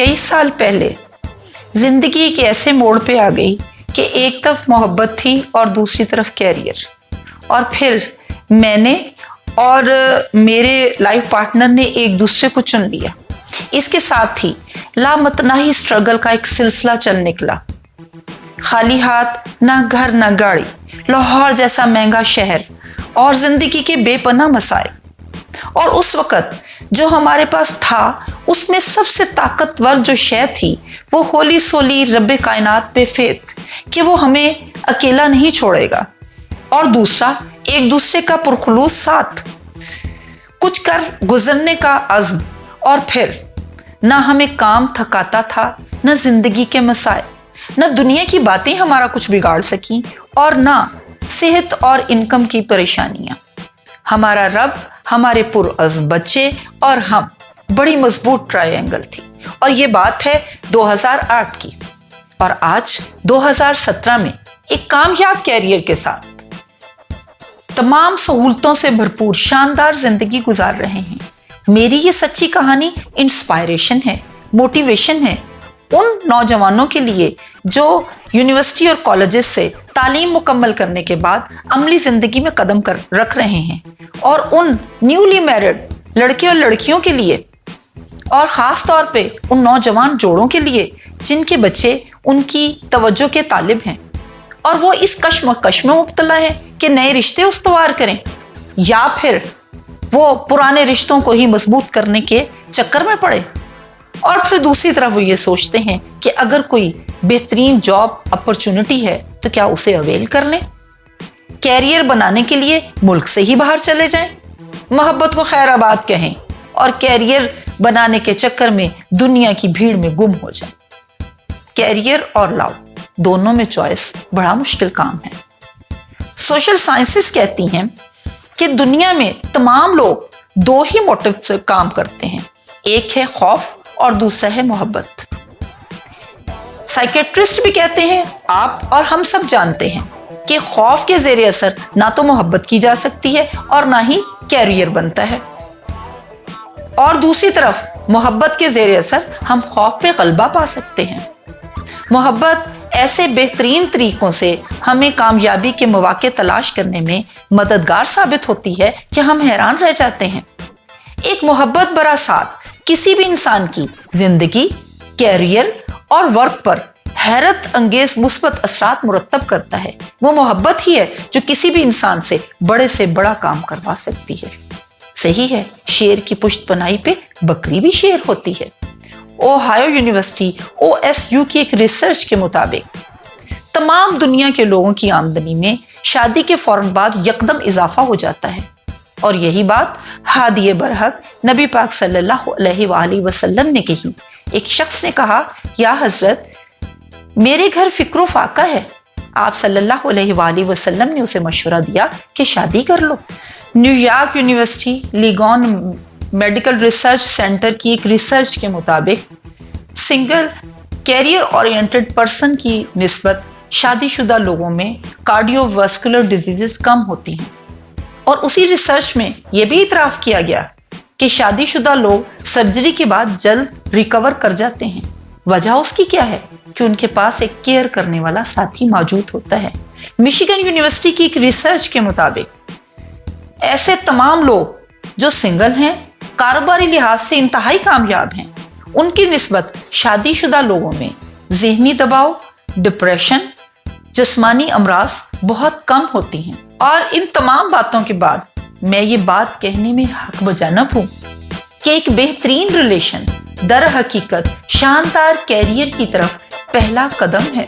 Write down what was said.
कई साल पहले जिंदगी एक ऐसे मोड़ पे आ गई कि एक तरफ मोहब्बत थी और दूसरी तरफ कैरियर, और फिर मैंने और मेरे लाइफ पार्टनर ने एक दूसरे को चुन लिया। इसके साथ ही लामतनाही स्ट्रगल का एक सिलसिला चल निकला। खाली हाथ, ना घर ना गाड़ी, लाहौर जैसा महंगा शहर और जिंदगी के बेपनाह मसाइल। और उस वक़्त जो हमारे पास था उसमें सबसे ताकतवर जो शय थी वो होली सोली रब्बे कायनात पे फेथ कि वो हमें अकेला नहीं छोड़ेगा, और दूसरा एक दूसरे का पुरखुलूस साथ, कुछ कर गुजरने का अज़्म। और फिर ना हमें काम थकाता था, ना जिंदगी के मसाइल, ना दुनिया की बातें हमारा कुछ बिगाड़ सकी, और ना सेहत और इनकम की परेशानियां। हमारा रब, हमारे पुरअज़्म बच्चे और हम बड़ी मजबूत ट्रायंगल थी। और ये बात है 2008 की, और आज 2017 में एक कामयाब कैरियर के साथ तमाम सहूलतों से भरपूर शानदार जिंदगी गुजार रहे हैं। मेरी ये सच्ची कहानी इंस्पायरेशन है, मोटिवेशन है उन नौजवानों के लिए जो यूनिवर्सिटी और कॉलेजेस से तालीम मुकम्मल करने के बाद अमली जिंदगी में कदम रख रहे हैं, और उन न्यूली मैरिड लड़के और लड़कियों के लिए, और ख़ास तौर पे उन नौजवान जोड़ों के लिए जिनके बच्चे उनकी तवज्जो के तालिब हैं और वो इस कश्मकश में मुब्तला है कि नए रिश्ते उस्तवार करें या फिर वो पुराने रिश्तों को ही मजबूत करने के चक्कर में पड़े। और फिर दूसरी तरफ वो ये सोचते हैं कि अगर कोई बेहतरीन जॉब अपॉर्चुनिटी है तो क्या उसे अवेल कर लें, कैरियर बनाने के लिए मुल्क से ही बाहर चले जाएं, मोहब्बत को खैराबाद कहें और कैरियर बनाने के चक्कर में दुनिया की भीड़ में गुम हो जाएं। कैरियर और लव दोनों में चॉइस बड़ा मुश्किल काम है। सोशल साइंसेस कहती हैं कि दुनिया में तमाम लोग दो ही मोटिव से काम करते हैं, एक है खौफ और दूसरा है मोहब्बत। साइकेट्रिस्ट भी कहते हैं, आप और हम सब जानते हैं कि खौफ के ज़ेरे असर ना तो मोहब्बत की जा सकती है और ना ही कैरियर बनता है, और दूसरी तरफ मोहब्बत के ज़ेरे असर हम खौफ पे गलबा पा सकते हैं। मोहब्बत ऐसे बेहतरीन तरीकों से हमें कामयाबी के मौके तलाश करने में मददगार साबित होती है कि हम हैरान रह जाते हैं। एक मोहब्बत भरा साथ किसी भी इंसान की जिंदगी, कैरियर और वर्क पर हैरत अंगेज मुस्बत असरात मुरत्तब करता है। वो मोहब्बत ही है जो किसी भी इंसान से बड़ा काम करवा सकती है। सही है, शेर की पुश्त पनाही पे बकरी भी शेर होती है। ओहायो यूनिवर्सिटी OSU की एक रिसर्च के मुताबिक तमाम दुनिया के लोगों की आमदनी में शादी के फौरन बाद यकदम इजाफा हो जाता है, और यही बात हादिए बरहक नबी पाक सल्लल्लाहु अलैहि वसल्लम ने कही। एक शख्स ने कहा, या हजरत, मेरे घर फिक्रो फाका है। आप सल्लल्लाहु अलैहि वसल्लम ने उसे मशवरा दिया कि शादी कर लो। New York university Langone medical research centre की एक रिसर्च के मुताबिक सिंगल कैरियर ओरिएंटेड पर्सन की निस्बत शादीशुदा लोगों में कार्डियोवास्कुलर डिजीजेस कम होती हैं। और उसी रिसर्च में यह भी इतराफ किया गया कि शादीशुदा लोग सर्जरी के बाद जल्द रिकवर कर जाते हैं। वजह उसकी क्या है कि उनके पास एक केयर करने वाला साथी मौजूद होता है। मिशिगन यूनिवर्सिटी की एक रिसर्च के मुताबिक ऐसे तमाम लोग जो सिंगल हैं, कारोबारी लिहाज से इंतहाई कामयाब हैं, उनकी निस्बत शादीशुदा लोगों में ज़हनी दबाव, डिप्रेशन, जिस्मानी अमराज बहुत कम होती हैं। और इन तमाम बातों के बाद मैं ये बात कहने में हक बजानब हूँ कि एक बेहतरीन रिलेशन दर हकीकत शानदार कैरियर की तरफ पहला कदम है।